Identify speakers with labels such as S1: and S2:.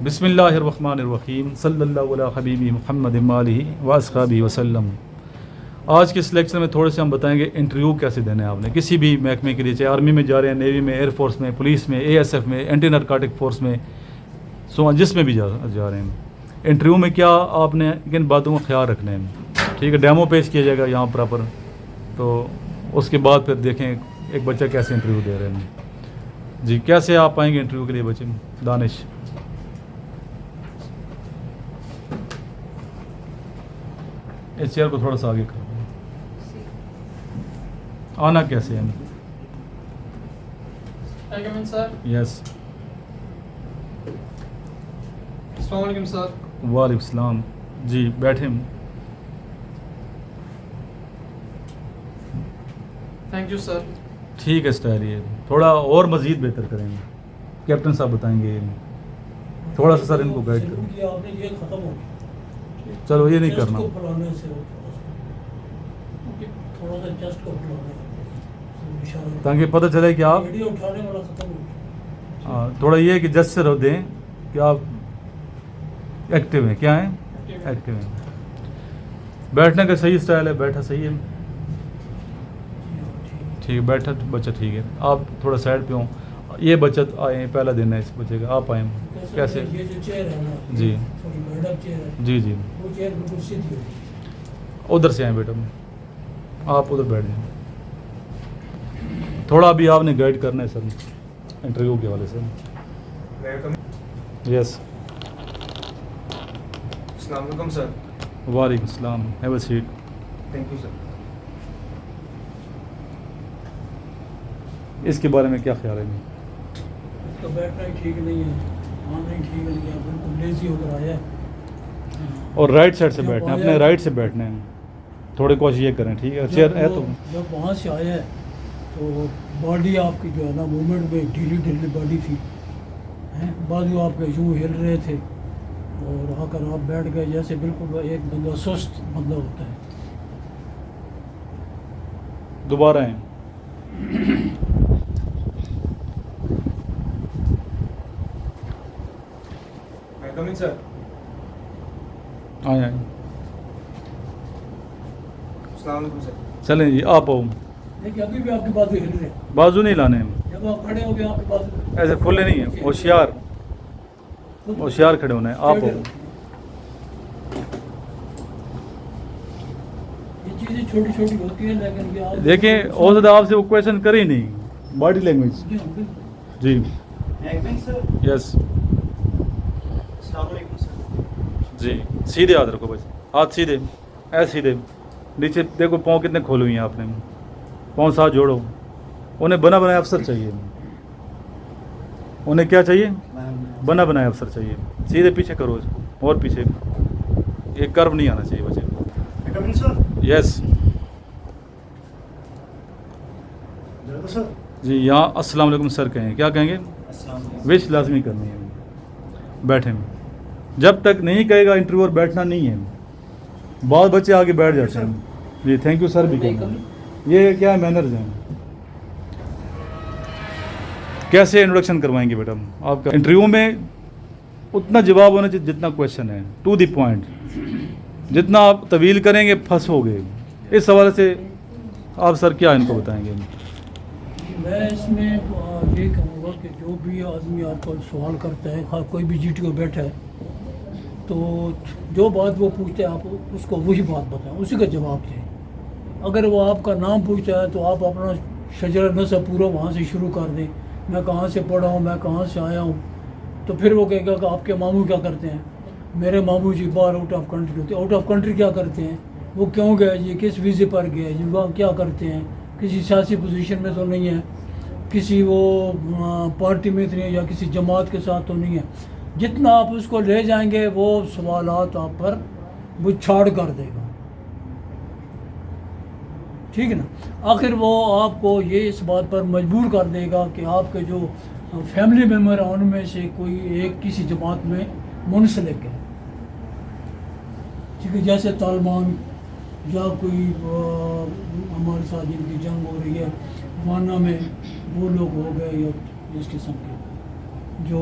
S1: بسم اللہ الرحمن الرحیم صلی اللہ علیہ حبیبی محمد علیہ واصحابہ وسلم۔ آج کے اس لیکچر میں تھوڑے سے ہم بتائیں گے انٹرویو کیسے دینا ہے آپ نے کسی بھی محکمے کے لیے، چاہے آرمی میں جا رہے ہیں، نیوی میں، ایئر فورس میں، پولیس میں، اے ایس ایف میں، اینٹی نارکوٹک فورس میں، جس میں بھی جا رہے ہیں۔ انٹرویو میں کیا آپ نے کن باتوں کا خیال رکھنا ہے، ٹھیک ہے؟ ڈیمو پیش کیا جائے گا یہاں پراپر، تو اس کے بعد پھر دیکھیں ایک بچہ کیسے انٹرویو دے رہے ہیں۔ جی کیسے آپ آئیں گے انٹرویو کے لیے بچے؟ دانش اس چیئر کو تھوڑا سا آگے کر دیں۔ آنا کیسے ہے؟ یس۔
S2: السلام علیکم سر۔
S1: وعلیکم السلام۔ جی بیٹھیں۔
S2: تھینک یو سر۔
S1: ٹھیک ہے اسٹائل، یہ تھوڑا اور مزید بہتر کریں گے، کیپٹن صاحب بتائیں گے تھوڑا سا سر ان کو گائڈ کریں۔
S3: آپ نے یہ ختم ہو گیا،
S1: چلو یہ نہیں کرنا،
S3: تھوڑا سا جسٹ کو پھلانا
S1: تاکہ پتہ چلے کہ آپ
S3: ویڈیو اٹھانے والا ختم ہو گیا۔
S1: ہاں تھوڑا یہ ہے کہ جس سے دیں کہ آپ ایکٹیو ہیں، کیا ہیں؟ ایکٹیو ہیں۔ بیٹھنے کا صحیح اسٹائل ہے، بیٹھا صحیح ہے، ٹھیک ہے، بیٹھا بچہ ٹھیک ہے۔ آپ تھوڑا سائڈ پہ ہوں، یہ بچہ آئے پہلا دن ہے اس بچے کا، آپ آئیں کیسے؟
S3: یہ جو چیئر ہے نا،
S1: جی
S3: تھوڑی بیڈ اپ چیئر ہے،
S1: جی جی،
S3: وہ چیئر بالکل سیدھی ہو۔
S1: ادھر سے آئیں بیٹا، آپ ادھر بیٹھ جائیں۔ تھوڑا ابھی آپ نے گائڈ کرنا ہے سر انٹرویو کے حوالے سے۔ یس۔
S2: السلام علیکم سر۔
S1: وعلیکم السلام، have a seat.
S2: Thank you sir.
S1: اس کے بارے میں کیا خیال ہے؟
S3: اس کا بیٹھنا ہی ٹھیک نہیں ہے، آنا ہی ٹھیک نہیں ہے، بالکل لیزی ہو کر آیا ہے۔
S1: اور رائٹ سائڈ سے بیٹھنا ہے، اپنے رائٹ سے بیٹھنا ہے، تھوڑے کوشش یہ کریں، ٹھیک ہے؟ چیئر ہے تو
S3: جب وہاں سے آیا ہے تو باڈی آپ کی جو ہے نا موومنٹ میں ڈھیلی باڈی تھی، بازو آپ کے یوں ہل رہے تھے، اور آ کر آپ بیٹھ گئے جیسے بالکل ایک بندہ سست بندہ ہوتا ہے۔
S1: دوبارہ ہیں۔
S2: سر
S1: آئیں آئیں،
S2: السلام علیکم سر۔
S1: چلیں جی آپ آؤ۔
S3: دیکھیے ابھی بھی آپ کے بازو ہل رہے ہیں،
S1: بازو نہیں لانے ہیں،
S3: جب آپ کھڑے ہو گئے آپ کے بازو
S1: ایسے کھلے نہیں ہیں، ہوشیار کھڑے ہونا ہے، آپ آؤ۔
S3: یہ چیزیں چھوٹی چھوٹی ہوتی ہیں، لیکن یہ آپ
S1: دیکھیں ہو سکتا ہے آپ سے وہ کویشچن کر ہی نہیں، باڈی لینگویج۔
S3: جی ہاں، بالکل۔
S1: جی
S2: سر
S1: یس۔
S2: السلام علیکم سر۔
S1: جی سیدھے ہاتھ رکھو بس، ہاتھ سیدھے، ایسے سیدھے، نیچے دیکھو پاؤں کتنے کھولے ہوئی ہیں آپ نے، پاؤں ساتھ جوڑو۔ انہیں بنا بنایا افسر چاہیے، انہیں کیا چاہیے؟ بنا بنایا افسر چاہیے۔ سیدھے پیچھے کرو اس کو، اور پیچھے، یہ کرو نہیں آنا چاہیے بچے۔ یس جی، یہاں السلام علیکم سر کہیں، کیا کہیں گے؟ وش لازمی کرنی ہے، بیٹھیں۔ جب تک نہیں کہے گا انٹرویور بیٹھنا نہیں ہے، بعض بچے آگے بیٹھ جاتے ہیں۔ جی تھینک یو سر بھی کہنا، یہ کیا مینرز ہیں؟ کیسے انٹروڈکشن کروائیں گے بیٹا آپ کا؟ انٹرویو میں اتنا جواب ہونا چاہیے جتنا کویشچن ہے، ٹو دی پوائنٹ۔ جتنا آپ طویل کریں گے پھنس ہو گئے۔ اس حوالے سے آپ سر کیا ان کو بتائیں گے؟
S3: میں اس میں یہ کہوں گا کہ جو بھی آدمی آپ کو سوال کرتا ہے، خواہ کوئی بھی جی ٹی او بیٹھا ہے، تو جو بات وہ پوچھتے ہیں آپ اس کو وہی بات بتائیں، اسی کا جواب دیں۔ اگر وہ آپ کا نام پوچھتا ہے تو آپ اپنا شجرہ نسب پورا وہاں سے شروع کر دیں، میں کہاں سے پڑھا ہوں، میں کہاں سے آیا ہوں۔ تو پھر وہ کہے گا کہ آپ کے ماموں کیا کرتے ہیں؟ میرے ماموں جی باہر آؤٹ آف کنٹری ہوتے ہیں۔ آؤٹ آف کنٹری کیا کرتے ہیں؟ وہ کیوں گئے جی، کس ویزے پر گئے جی، وہ کیا کرتے ہیں؟ کسی سیاسی پوزیشن میں تو نہیں ہے، کسی وہ پارٹی میں تو نہیں ہے، یا کسی جماعت کے ساتھ تو نہیں ہے۔ جتنا آپ اس کو لے جائیں گے وہ سوالات آپ پر وہ چھاڑ کر دے گا، ٹھیک ہے نا؟ آخر وہ آپ کو یہ اس بات پر مجبور کر دے گا کہ آپ کے جو فیملی ممبر ہیں ان میں سے کوئی ایک کسی جماعت میں منسلک ہے، ٹھیک ہے؟ جیسے طالبان یا کوئی ہمارے ساتھ جن کی جنگ ہو رہی ہے وانا میں، وہ لوگ ہو گئے، یا اس قسم کے جو